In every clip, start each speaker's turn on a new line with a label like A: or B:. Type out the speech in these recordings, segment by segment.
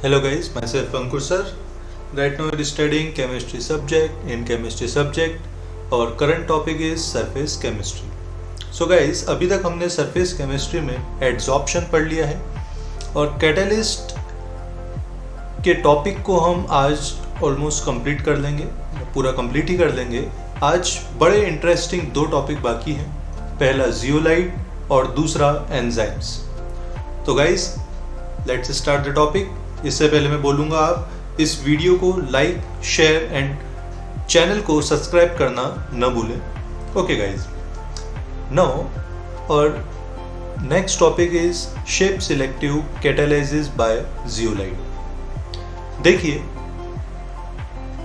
A: Hello guys, myself Ankur sir. Right now we are studying chemistry subject. In chemistry subject, our current topic is surface chemistry. So guys, अभी तक हमने surface chemistry में adsorption पढ़ लिया है और catalyst के टॉपिक को हम आज ऑलमोस्ट कंप्लीट कर लेंगे, पूरा कंप्लीट ही कर लेंगे. आज बड़े इंटरेस्टिंग दो टॉपिक बाकी हैं. पहला जियोलाइट और दूसरा एंजाइम्स. तो guys let's start the topic. इससे पहले मैं बोलूँगा आप इस वीडियो को लाइक, शेयर एंड चैनल को सब्सक्राइब करना न भूलें. Okay guys, now our next topic is shape selective catalysis by zeolite. देखिए,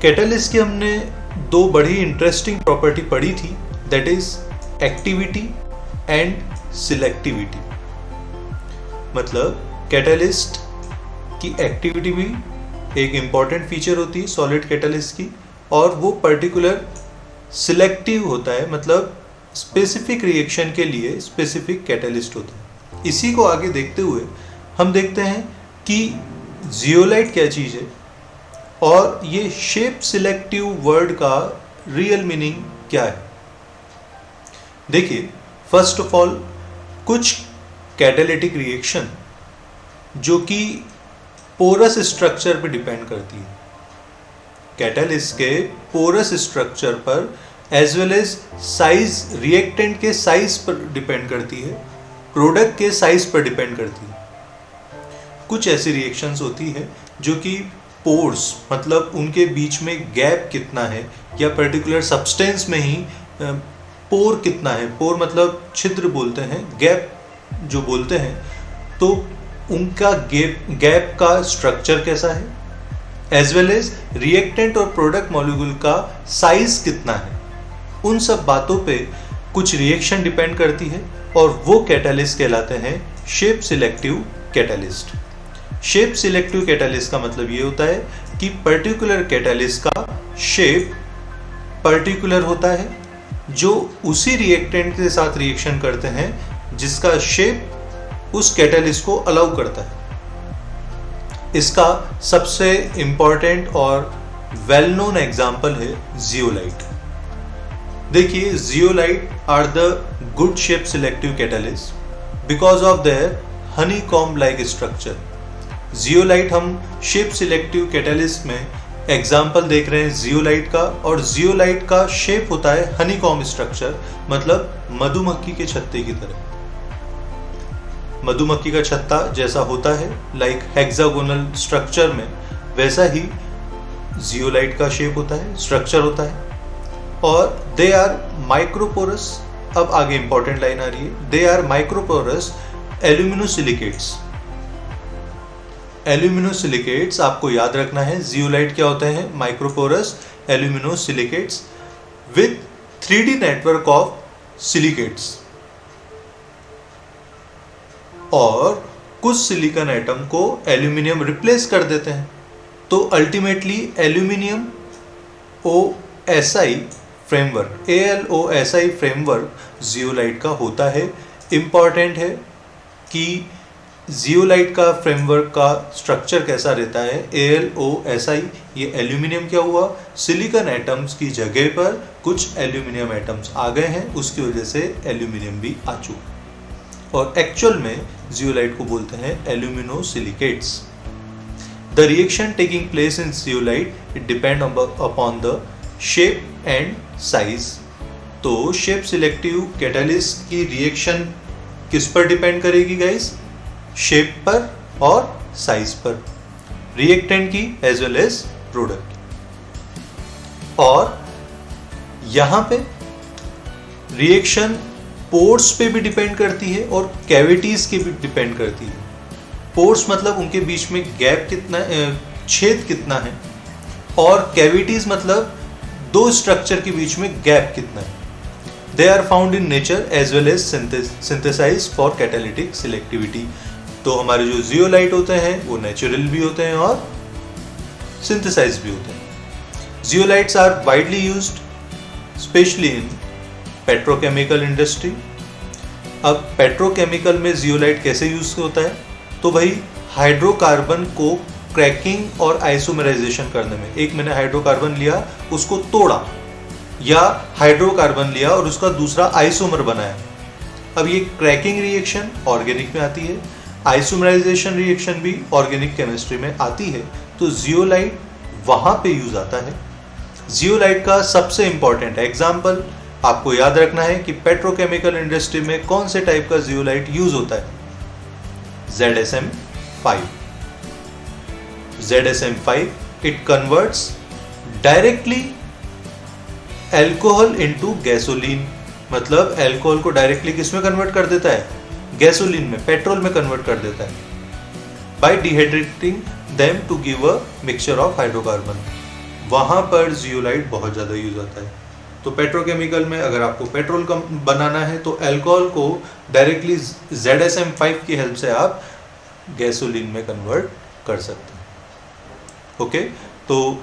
A: कैटालिस्ट की हमने दो बड़ी इंटरेस्टिंग प्रॉपर्टी पढ़ी थी, that is activity and selectivity. मतलब कैटालिस्ट की एक्टिविटी भी एक इम्पॉर्टेंट फीचर होती है सॉलिड कैटालिस्ट की, और वो पर्टिकुलर सिलेक्टिव होता है, मतलब स्पेसिफिक रिएक्शन के लिए स्पेसिफिक कैटालिस्ट होता है. इसी को आगे देखते हुए हम देखते हैं कि जियोलाइट क्या चीज़ है और ये शेप सिलेक्टिव वर्ड का रियल मीनिंग क्या है. देखिए, फर्स्ट ऑफ ऑल कुछ कैटालिटिक रिएक्शन जो कि पोरस स्ट्रक्चर पर डिपेंड करती है, कैटालिस्ट के पोरस स्ट्रक्चर पर as well as size, reactant के साइज पर डिपेंड करती है, प्रोडक्ट के साइज पर डिपेंड करती है. कुछ ऐसी रिएक्शंस होती है जो कि पोर्स, मतलब उनके बीच में गैप कितना है, या पर्टिकुलर सब्सटेंस में ही पोर कितना है. पोर मतलब छिद्र बोलते हैं, गैप जो बोलते हैं. तो उनका गैप का स्ट्रक्चर कैसा है, एज वेल एज रिएक्टेंट और प्रोडक्ट मॉलिक्यूल का साइज कितना है. उन सब बातों पे कुछ रिएक्शन डिपेंड करती है और वो कैटालिस्ट कहलाते हैं shape selective catalyst. Shape selective catalyst का मतलब ये होता है कि पर्टिकुलर कैटालिस्ट का शेप पर्टिकुलर होता है, जो उसी रिएक्टेंट के साथ रिएक्शन करते हैं जिसका शेप उस कैटालिस्ट को अलाउ करता है. इसका सबसे इंपॉर्टेंट और वेल नोन एग्जाम्पल है जियोलाइट. देखिए, zeolite are the good shape selective catalyst because of their honeycomb like structure. Zeolite हम शेप सिलेक्टिव कैटालिस्ट में एग्जाम्पल देख रहे हैं जियोलाइट का, और जियोलाइट का शेप होता है हनीकॉम्ब स्ट्रक्चर, मतलब मधुमक्खी के छत्ते की तरह. मधुमक्खी का छत्ता जैसा होता है लाइक हेक्सागोनल स्ट्रक्चर में, वैसा ही जियोलाइट का शेप होता है, स्ट्रक्चर होता है. और दे आर माइक्रोपोरस. अब आगे इंपॉर्टेंट लाइन आ रही है, दे आर माइक्रोपोरस एल्यूमिनोसिलिकेट्स. एल्यूमिनोसिलिकेट्स आपको याद रखना है, जियोलाइट क्या होते हैं, microporous एल्यूमिनोसिलिकेट्स with 3D network of silicates. और कुछ सिलिकॉन एटम को एल्यूमिनियम रिप्लेस कर देते हैं. तो ultimately aluminium OSI framework, ALOSI framework zeolite का होता है. इम्पॉर्टेंट है कि जियोलाइट का फ्रेमवर्क का स्ट्रक्चर कैसा रहता है. ALOSI, ये एल्यूमिनियम क्या हुआ, सिलिकॉन एटम्स की जगह पर कुछ एल्यूमिनियम एटम्स आ गए हैं, उसकी वजह से एल्यूमिनियम भी आ चुका. और एक्चुअल में जियोलाइट को बोलते हैं एल्यूमिनोसिलिकेट्स. The reaction taking place in zeolite it depend upon the shape and size. तो शेप सिलेक्टिव कैटालिस्ट की रिएक्शन किस पर डिपेंड करेगी गाइस, शेप पर और साइज पर, रिएक्टेंट की एज वेल एज प्रोडक्ट. और यहां पे रिएक्शन पोर्स पे भी डिपेंड करती है और कैविटीज के भी डिपेंड करती है. पोर्स मतलब उनके बीच में गैप कितना, छेद कितना है, और कैविटीज मतलब दो स्ट्रक्चर के बीच में गैप कितना है. They are found in nature as well as synthesize for catalytic selectivity. तो हमारे जो जियोलाइट होते हैं वो नेचुरल भी होते हैं और सिंथेसाइज भी होते हैं. Zeolites are widely used specially in petrochemical industry. अब पेट्रोकेमिकल में जियोलाइट कैसे यूज होता है, तो भाई हाइड्रोकार्बन को क्रैकिंग और आइसोमराइजेशन करने में। एक मैंने हाइड्रोकार्बन लिया, उसको तोड़ा, या हाइड्रोकार्बन लिया और उसका दूसरा आइसोमर बनाया। अब ये क्रैकिंग रिएक्शन ऑर्गेनिक में आती है, आइसोमराइजेशन रिएक्शन भी ऑर्गेनिक केमिस्ट्री में आती है। तो जियोलाइट वहां पे यूज आता है। जियोलाइट का सबसे इंपॉर्टेंट एग्जाम्पल आपको याद रखना है कि पेट्रोकेमिकल इंडस्ट्री में कौन से टाइप का जियोलाइट यूज होता है, ZSM5। ZSM5 it converts directly alcohol into gasoline, मतलब एल्कोहल को डायरेक्टली किस में कन्वर्ट कर देता है, गैसोलीन में, पेट्रोल में कन्वर्ट कर देता है, by dehydrating them to give a mixture of hydrocarbon. वहां पर जियोलाइट बहुत ज्यादा यूज होता है। तो पेट्रोकेमिकल में अगर आपको पेट्रोल बनाना है तो अल्कोहल को डायरेक्टली ZSM5 की हेल्प से आप गैसोलीन में कन्वर्ट कर सकते हैं। ओके, तो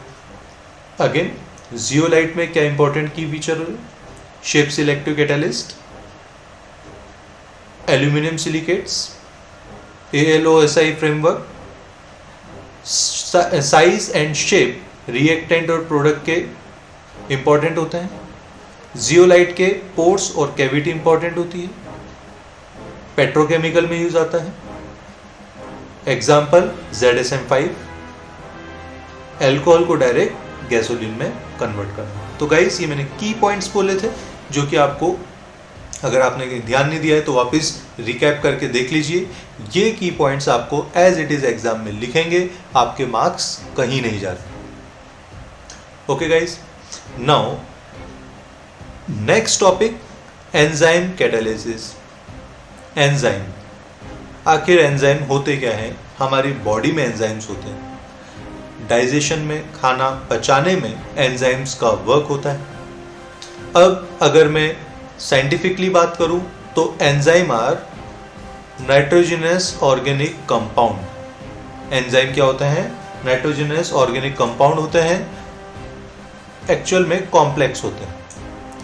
A: अगेन जियोलाइट में क्या इंपॉर्टेंट की फीचर है, shape selective catalyst, aluminium silicates, ALOSI framework, size and shape reactant और प्रोडक्ट के इंपॉर्टेंट होते हैं। जियोलाइट के पोर्स और कैविटी इंपॉर्टेंट होती है, पेट्रोकेमिकल में यूज आता है। एग्जाम्पल ZSM5, अल्कोहल को डायरेक्ट गैसोलीन में कन्वर्ट करना। तो गाइस ये मैंने की पॉइंट्स बोले थे जो कि आपको, अगर आपने ध्यान नहीं दिया है तो वापस रिकैप करके देख लीजिए। ये की पॉइंट्स आपको एज इट इज एग्जाम में लिखेंगे, आपके मार्क्स कहीं नहीं जा रहे। Okay guys, now next topic, enzyme catalysis. Enzyme, आखिर एंजाइम होते क्या हैं? हमारी बॉडी में एंजाइम्स होते हैं, डाइजेशन में, खाना पचाने में एंजाइम्स का वर्क होता है। अब अगर मैं साइंटिफिकली बात करूं तो enzyme are nitrogenous organic compound. Enzyme क्या होते हैं? नाइट्रोजनस ऑर्गेनिक कंपाउंड होते हैं, एक्चुअल में कॉम्प्लेक्स होते हैं।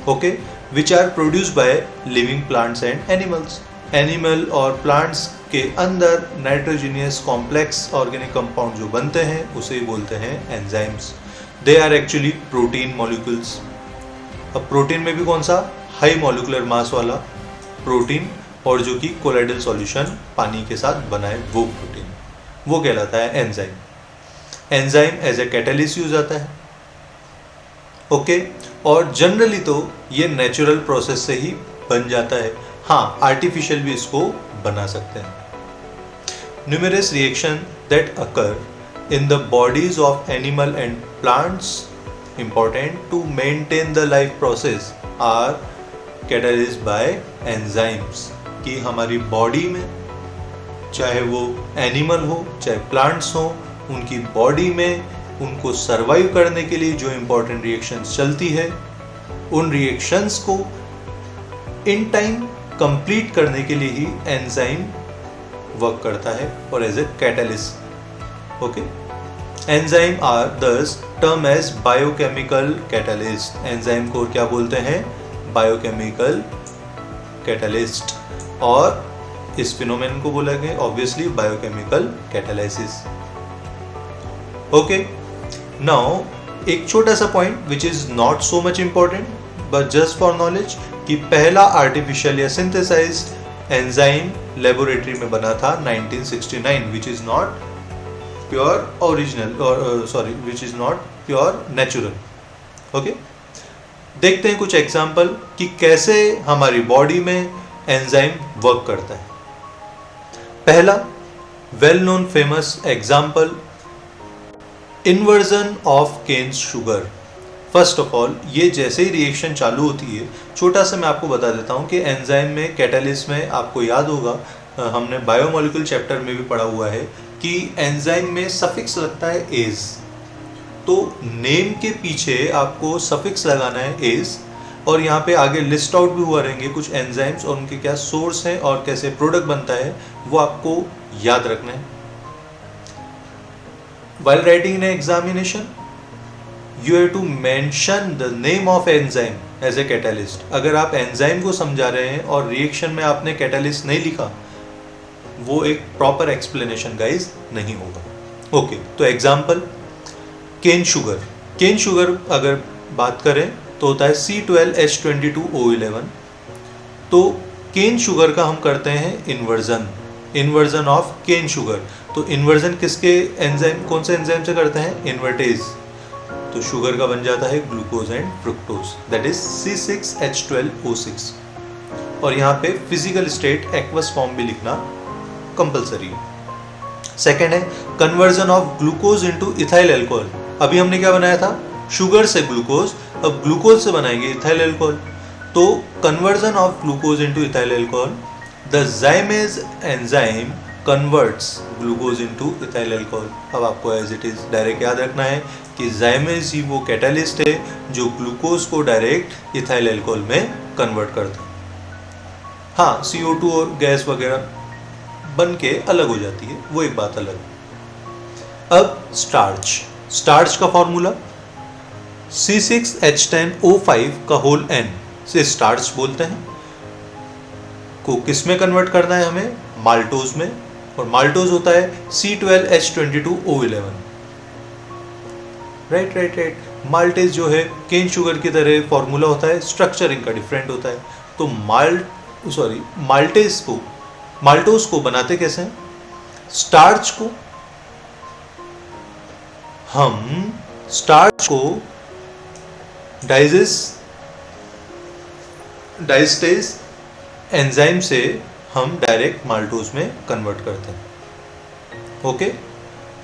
A: Okay, which are produce by living plants and animals. Animal और प्लांट्स के अंदर नाइट्रोजनियस कॉम्प्लेक्स ऑर्गेनिक कंपाउंड जो बनते हैं उसे बोलते हैं enzymes. They are actually protein molecules. अब प्रोटीन में भी कौन सा? हाई मॉलिक्यूलर मास वाला प्रोटीन, और जो कि कोलाइडल सॉल्यूशन पानी के साथ बनाए वो प्रोटीन, वो कहलाता है enzyme. Enzyme as a catalyst use आता है। ओके, और जनरली तो ये नेचुरल प्रोसेस से ही बन जाता है। हाँ, आर्टिफिशियल भी इसको बना सकते हैं। Numerous reaction that occur in the bodies of animal and plants important to maintain the life process are catalysed by enzymes. कि हमारी बॉडी में, चाहे वो एनिमल हो चाहे प्लांट्स हो, उनकी बॉडी में उनको सरवाइव करने के लिए जो इंपॉर्टेंट रिएक्शंस चलती है, उन रिएक्शंस को इन टाइम कंप्लीट करने के लिए ही एंजाइम वर्क करता है और as a catalyst. Okay, enzyme are thus term as biochemical catalyst. Enzyme को क्या बोलते हैं? Biochemical catalyst. और इस फिनोमेनन को बोला गया obviously biochemical catalysis. Okay, now एक छोटा सा point which is not so much important but just for knowledge, कि पहला आर्टिफिशियल या सिंथेसाइज्ड एंजाइम लेबोरेटरी में बना था 1969, विच is not pure original, sorry, which is not pure natural. Okay, देखते हैं कुछ एग्जाम्पल कि कैसे हमारी बॉडी में एंजाइम वर्क करता है। पहला well known famous example, inversion of canes sugar. First of all, ये जैसे ही रिएक्शन चालू होती है, छोटा सा मैं आपको बता देता हूँ कि एंजाइम में, कैटालिस्ट में, आपको याद होगा हमने बायोमोलिक्यूल चैप्टर में भी पढ़ा हुआ है कि एंजाइम में सफिक्स लगता है एज। तो नेम के पीछे आपको सफिक्स लगाना है एज, और यहाँ पे आगे लिस्ट आउट भी हुआ रहेंगे कुछ एंजाइम्स और उनके क्या सोर्स हैं और कैसे प्रोडक्ट बनता है, वो आपको याद रखना है। While writing in an examination, you have to mention the name of enzyme as a catalyst. अगर आप एंजाइम को समझा रहे हैं और रिएक्शन में आपने कैटालिस्ट नहीं लिखा, वो एक प्रॉपर एक्सप्लेनेशन गाइज नहीं होगा। ओके, तो example cane sugar. Cane sugar अगर बात करें तो होता है C12H22O11। तो केन शुगर का हम करते हैं इन्वर्जन ऑफ केन शुगर। तो इन्वर्जन किसके एंजाइम, कौन से एंजाइम से करते हैं? इन्वर्टेज। तो शुगर का बन जाता है glucose and fructose, that is C6H12O6। और यहाँ पे फिजिकल स्टेट एक्वस फॉर्म भी लिखना कंपलसरी है। सेकेंड है conversion of glucose into ethyl alcohol. अभी हमने क्या बनाया था? शुगर से ग्लूकोज, अब ग्लूकोज से बनाएंगे इथाइल अल्कोहल। तो conversion of glucose into ethyl alcohol, the जाइमेज enzyme converts glucose into ethyl alcohol. अब आपको एज इट इज डायरेक्ट याद रखना है कि जाइमेज ही वो कैटालिस्ट है जो ग्लूकोज को डायरेक्ट इथाइल अल्कोहल में कन्वर्ट करता है। हाँ, CO2 और गैस वगैरह बन के अलग हो जाती है, वो एक बात अलग है। अब स्टार्च का फॉर्मूला C6H10O5 का होल N से स्टार्च बोलते हैं। को किस में कन्वर्ट करना है हमें? माल्टोज में। और माल्टोज होता है C12H22O11। राइट। माल्टेज जो है केन शुगर की तरह फॉर्मूला होता है, स्ट्रक्चर इनका डिफरेंट होता है। तो माल्टोज को बनाते कैसे हैं? स्टार्च को डाइस्टेज एंजाइम से हम डायरेक्ट माल्टोज में कन्वर्ट करते हैं। ओके,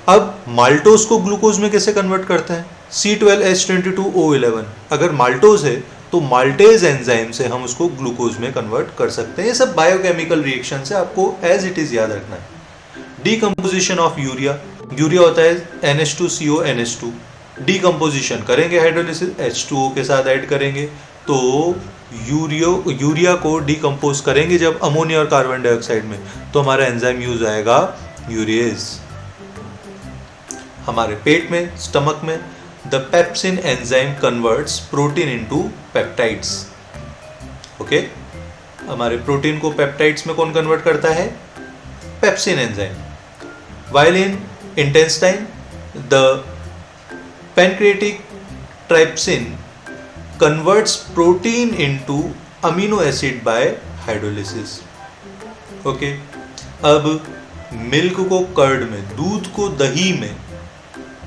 A: अब माल्टोज को ग्लूकोज में कैसे कन्वर्ट करते हैं? C12H22O11। अगर माल्टोज है तो माल्टेज एंजाइम से हम उसको ग्लूकोज में कन्वर्ट कर सकते हैं। ये सब बायोकेमिकल रिएक्शन से आपको एज इट इज याद रखना है। डीकम्पोजिशन ऑफ यूरिया होता है NH2CO NH2। डीकम्पोजिशन करेंगे हाइड्रोलिसिस, H2O के साथ ऐड करेंगे तो यूरिया को डीकम्पोज करेंगे जब अमोनिया और कार्बन डाइऑक्साइड में, तो हमारा एंजाइम यूज आएगा यूरिएज। हमारे पेट में, स्टमक में, the pepsin enzyme converts protein into peptides. Okay, हमारे प्रोटीन को पेप्टाइड्स में कौन कन्वर्ट करता है? Pepsin enzyme. While in intestine the pancreatic trypsin converts protein into amino acid by hydrolysis. Okay, अब मिल्क को कर्ड में, दूध को दही में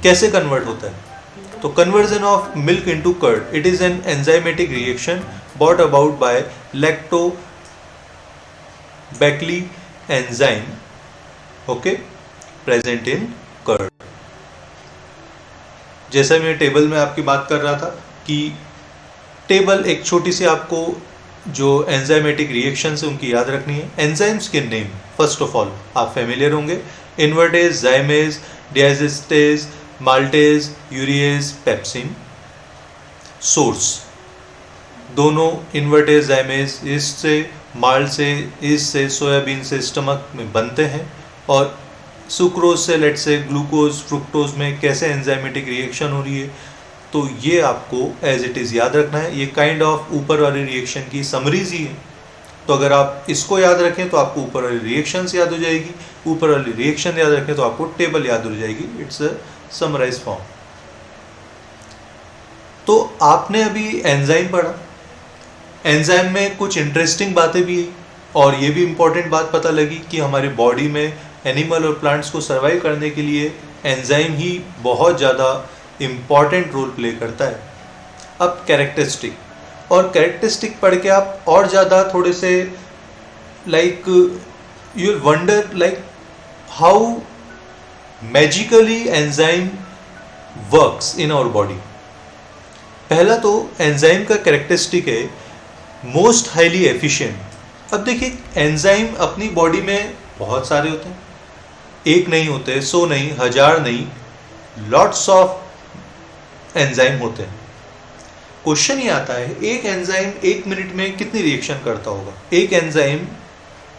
A: कैसे कन्वर्ट होता है? तो conversion of milk into curd, it is an enzymatic reaction brought about by lactobacilli enzyme, okay, present in curd। जैसा मैं टेबल में आपकी बात कर रहा था कि टेबल एक छोटी सी आपको जो एंजाइमेटिक रिएक्शन है उनकी याद रखनी है। एंजाइम्स के नेम फर्स्ट ऑफ ऑल आप फेमिलियर होंगे, invertase, zymase, diastase, maltase, urease, pepsin. Source दोनों इन्वर्टेज, जाइमेज ईस्ट से, माल्ट से, ईस्ट से, सोयाबीन से स्टमक में बनते हैं, और सुक्रोज से, लेट से ग्लूकोज, फ्रुक्टोज में कैसे एंजाइमेटिक रिएक्शन हो रही है। तो ये आपको एज इट इज़ याद रखना है। ये काइंड ऑफ ऊपर वाली रिएक्शन की समरीज ही है। तो अगर आप इसको याद रखें तो आपको ऊपर वाली रिएक्शंस याद हो जाएगी, ऊपर वाली रिएक्शन याद रखें तो आपको टेबल याद हो जाएगी। It's a summarise form. तो आपने अभी एंजाइम पढ़ा, एंजाइम में कुछ इंटरेस्टिंग बातें भी है, और ये भी इम्पोर्टेंट बात पता लगी कि हमारी बॉडी में एनिमल और प्लांट्स को सर्वाइव करने के लिए एंजाइम ही बहुत ज़्यादा इम्पॉर्टेंट रोल प्ले करता है। अब कैरेक्टरिस्टिक, और कैरेक्टरिस्टिक पढ़ के आप और ज़्यादा थोड़े से like you will wonder like how magically enzyme works in our body. पहला तो एंजाइम का कैरेक्टरिस्टिक है मोस्ट हाईली एफिशिएंट। अब देखिए एंजाइम अपनी बॉडी में बहुत सारे होते हैं, एक नहीं होते, 100 नहीं, 1000 नहीं, लॉट्स ऑफ एंजाइम होते हैं। क्वेश्चन ये आता है एक एंजाइम 1 मिनट में कितनी रिएक्शन करता होगा? एक एंजाइम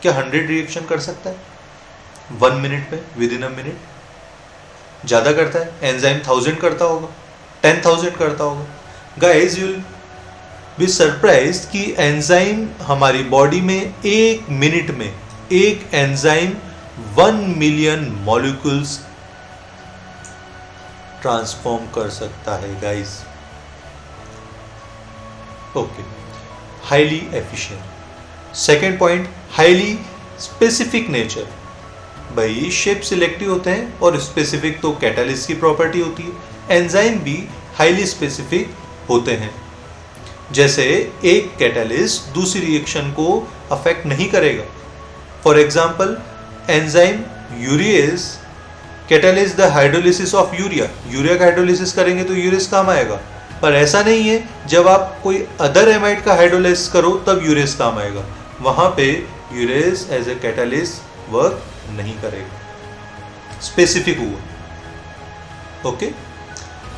A: क्या 100 रिएक्शन कर सकता है 1 मिनट में, विद इन अ मिनट? ज़्यादा करता है, एंजाइम 1000 करता होगा, 10,000 करता होगा। Guys you will be surprised कि एंजाइम हमारी बॉडी में 1 मिनट में एक एंजाइम 1 मिलियन मॉलिक्यूल्स ट्रांसफॉर्म कर सकता है guys. Okay, highly efficient. Second point, highly specific nature. भाई शेप सिलेक्टिव होते हैं और स्पेसिफिक तो कैटालिस्ट की प्रॉपर्टी होती है। एंजाइम भी हाईली स्पेसिफिक होते हैं। जैसे एक कैटालिस्ट दूसरी रिएक्शन को अफेक्ट नहीं करेगा। For example, enzyme urease catalyst the hydrolysis of urea. Urea का हाइड्रोलिसिस करेंगे तो यूरियस काम आएगा, पर ऐसा नहीं है जब आप कोई अदर एमाइड का हाइड्रोलिसिस करो तब यूरियस काम आएगा। वहां पे urease as a catalyst work नहीं करेगा, स्पेसिफिक हुआ। Okay,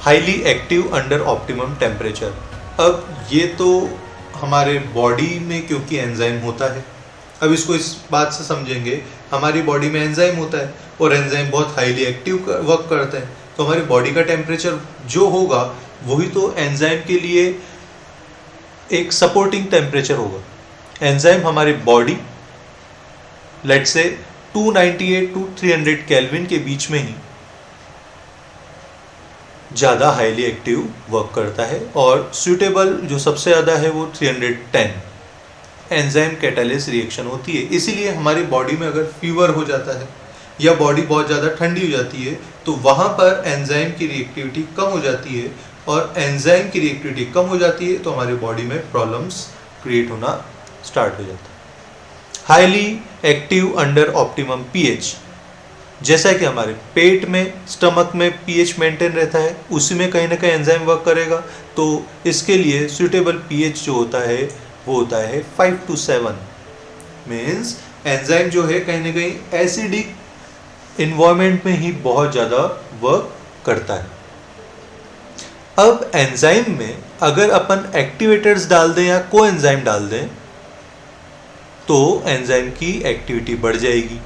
A: highly active under optimum temperature. अब ये तो हमारे बॉडी में क्योंकि एंजाइम होता है, अब इसको इस बात से समझेंगे, हमारी बॉडी में एंजाइम होता है और एंजाइम बहुत हाईली एक्टिव वर्क करते हैं, तो हमारी बॉडी का टेम्परेचर जो होगा वही तो एंजाइम के लिए एक सपोर्टिंग टेम्परेचर होगा। एंजाइम हमारी body let's say 298 to 300 kelvin के बीच में ही ज़्यादा हाईली एक्टिव वर्क करता है, और सुटेबल जो सबसे ज़्यादा है वो 310 एंजाइम कैटालिस्ट रिएक्शन होती है। इसीलिए हमारी बॉडी में अगर फीवर हो जाता है या बॉडी बहुत ज़्यादा ठंडी हो जाती है तो वहाँ पर एंजाइम की रिएक्टिविटी कम हो जाती है, और एंजाइम की रिएक्टिविटी कम हो जाती है तो हमारी बॉडी में प्रॉब्लम्स क्रिएट होना स्टार्ट हो जाता है। Highly active under optimum pH. जैसा कि हमारे पेट में, स्टमक में पीएच मेंटेन रहता है, उसी में कहीं ना कहीं एंजाइम वर्क करेगा, तो इसके लिए सुटेबल पीएच जो होता है वो होता है 5 to 7। मीन्स एंजाइम जो है कहीं ना कहीं एसिडिक इन्वायरमेंट में ही बहुत ज़्यादा वर्क करता है। अब एंजाइम में अगर अपन एक्टिवेटर्स डाल दें या को एंजाइम डाल दें तो एंजाइम की एक्टिविटी बढ़ जाएगी।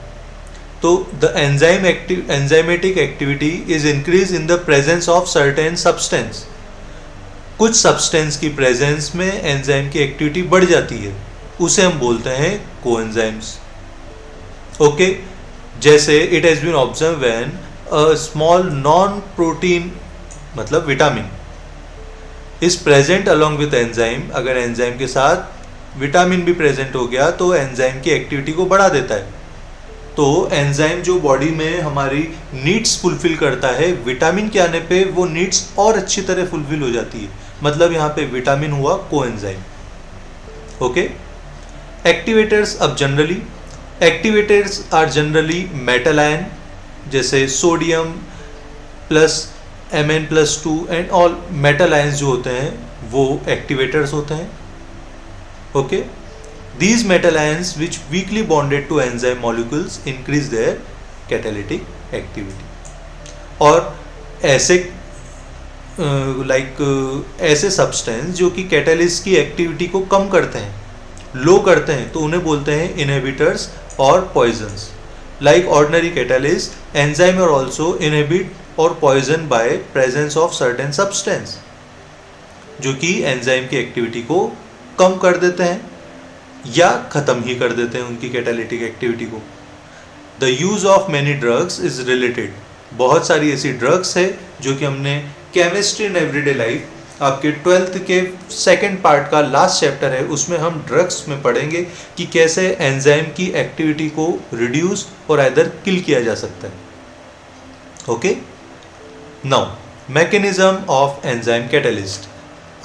A: तो the enzymatic activity is increase in the presence of certain substance. कुछ सब्सटेंस की प्रेजेंस में एंजाइम की एक्टिविटी बढ़ जाती है, उसे हम बोलते हैं कोएंजाइम्स। ओके, जैसे it has been observe when a small non protein मतलब vitamin is present along with enzyme. अगर एंजाइम के साथ विटामिन भी प्रेजेंट हो गया तो एंजाइम की एक्टिविटी को बढ़ा देता है। तो एंजाइम जो बॉडी में हमारी नीड्स फुलफिल करता है, विटामिन के आने पे वो नीड्स और अच्छी तरह फुलफिल हो जाती है। मतलब यहाँ पे विटामिन हुआ कोएंजाइम। Okay, activators. अब generally activators are generally metal ion, जैसे sodium plus Mn+2 and all metal ions जो होते हैं वो एक्टिवेटर्स होते हैं। Okay, these metal ions which weakly bonded to enzyme molecules increase their catalytic activity। और ऐसे ऐसे सब्सटेंस जो कि कैटालिस्ट की एक्टिविटी को कम करते हैं, लो करते हैं, तो उन्हें बोलते हैं इनहिबिटर्स और poisons. Like ordinary catalyst, enzyme are also inhibit और poison by presence of certain substance, जो कि एंजाइम की एक्टिविटी को कम कर देते हैं या ख़त्म ही कर देते हैं उनकी कैटालिटिक एक्टिविटी को। The use of many drugs is related. बहुत सारी ऐसी ड्रग्स है जो कि हमने केमिस्ट्री इन एवरीडे लाइफ, आपके 12th के सेकंड पार्ट का लास्ट चैप्टर है, उसमें हम ड्रग्स में पढ़ेंगे कि कैसे एंजाइम की एक्टिविटी को रिड्यूस और आइदर किल किया जा सकता है। Okay, now mechanism of enzyme catalyst.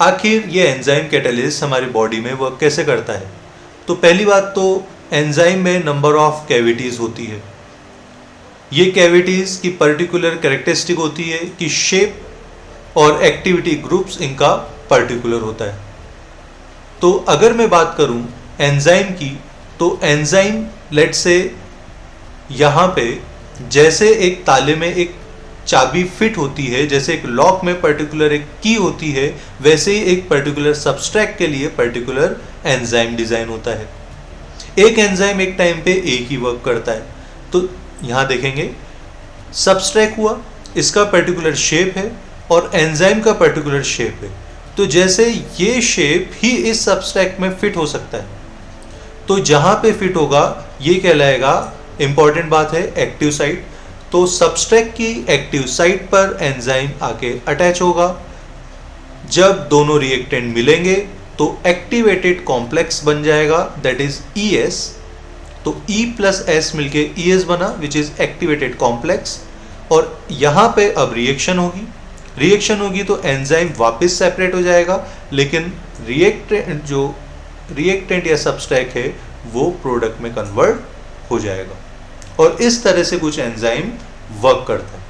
A: आखिर ये एंजाइम कैटालिस्ट हमारी बॉडी में वर्क कैसे करता है? तो पहली बात तो एंजाइम में नंबर ऑफ कैविटीज़ होती है। ये कैविटीज़ की पर्टिकुलर कैरेक्टरिस्टिक होती है कि शेप और एक्टिविटी ग्रुप्स इनका पर्टिकुलर होता है। तो अगर मैं बात करूं एंजाइम की, तो एंजाइम लेट्स से यहाँ पे जैसे एक ताले में एक चाबी फिट होती है, जैसे एक लॉक में पर्टिकुलर एक की होती है, वैसे ही एक पर्टिकुलर सब्सट्रैक्ट के लिए पर्टिकुलर एंजाइम डिज़ाइन होता है। एक एंजाइम एक टाइम पे एक ही वर्क करता है। तो यहाँ देखेंगे सब्सट्रैक्ट हुआ, इसका पर्टिकुलर शेप है और एंजाइम का पर्टिकुलर शेप है। तो जैसे ये शेप ही इस सब्सट्रैक्ट में फिट हो सकता है, तो जहाँ पे फिट होगा ये कहलाएगा, इंपॉर्टेंट बात है, एक्टिव साइट। तो सबस्ट्रेट की एक्टिव साइट पर एंजाइम आके अटैच होगा। जब दोनों रिएक्टेंट मिलेंगे तो एक्टिवेटेड कॉम्प्लेक्स बन जाएगा, दैट इज ES। तो E प्लस S मिलके ES बना, विच इज एक्टिवेटेड कॉम्प्लेक्स। और यहाँ पे अब रिएक्शन होगी तो एंजाइम वापस सेपरेट हो जाएगा, लेकिन रिएक्टेंट या सबस्ट्रेट है वो प्रोडक्ट में कन्वर्ट हो जाएगा। और इस तरह से कुछ एंजाइम वर्क करता है।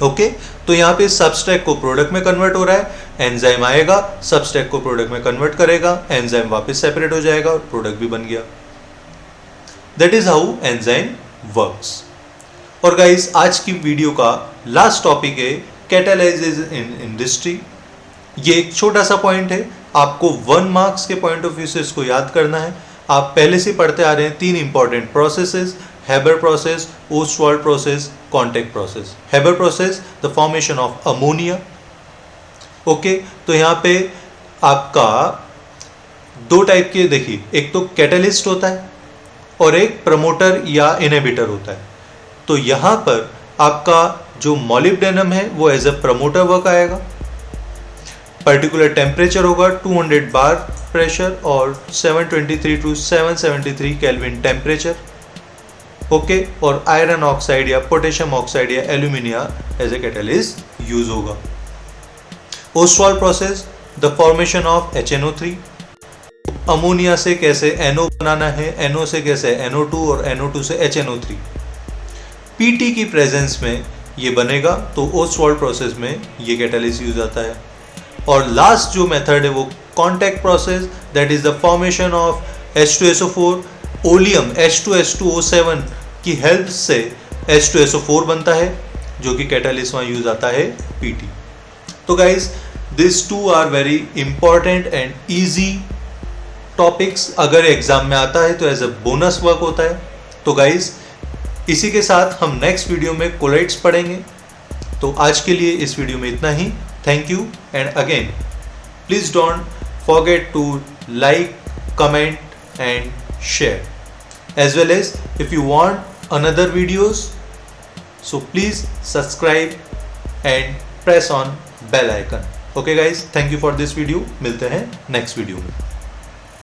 A: ओके, तो यहाँ पे सबस्ट्रेट को प्रोडक्ट में कन्वर्ट हो रहा है, एंजाइम आएगा, सबस्ट्रेट को प्रोडक्ट में कन्वर्ट करेगा, एंजाइम वापस सेपरेट हो जाएगा और प्रोडक्ट भी बन गया। That is how enzyme works. और गाइस, आज की वीडियो का लास्ट टॉपिक है कैटालाइसिस इन इंडस्ट्री। ये एक छोटा सा पॉइंट है, आपको 1 मार्क्स के पॉइंट ऑफ व्यू से इसको याद करना है। आप पहले से पढ़ते आ रहे हैं 3 important processes, Haber process, Ostwald process, contact process. Haber process, the formation of ammonia. Okay, तो यहाँ पे आपका 2 टाइप के देखिए, एक तो कैटलिस्ट होता है और एक प्रमोटर या इनहिबिटर होता है। तो यहाँ पर आपका जो मोलिब्डेनम है वो एज अ प्रमोटर वर्क आएगा। पर्टिकुलर टेम्परेचर होगा 200 बार प्रेशर और 723 टू 773 केल्विन टेम्परेचर। ओके, और आयरन ऑक्साइड या पोटेशियम ऑक्साइड या alumina as a catalyst use होगा। Ostwald process, the formation of HNO3। Ammonia से कैसे NO बनाना है, NO से कैसे NO2 और NO2 से HNO3। PT की प्रेजेंस में ये बनेगा, तो ओस्टवाल्ड प्रोसेस में ये कैटलिस्ट यूज आता है। और लास्ट जो मेथड है वो contact process, that is the formation of H2SO4, oleum H2S2O7 की हेल्प से H2SO4 बनता है, जो कि कैटलिस्ट वहाँ यूज आता है PT। तो guys, this 2 are very important and easy topics. अगर एग्जाम में आता है तो एज अ बोनस वर्क होता है। तो गाइज, इसी के साथ हम नेक्स्ट वीडियो में कोलाइड्स पढ़ेंगे। तो आज के लिए इस वीडियो में इतना ही। Thank you, and again please don't forget to like, comment and share, as well as if you want another videos, so please subscribe and press on bell icon. Okay guys, thank you for this video. मिलते हैं next video में।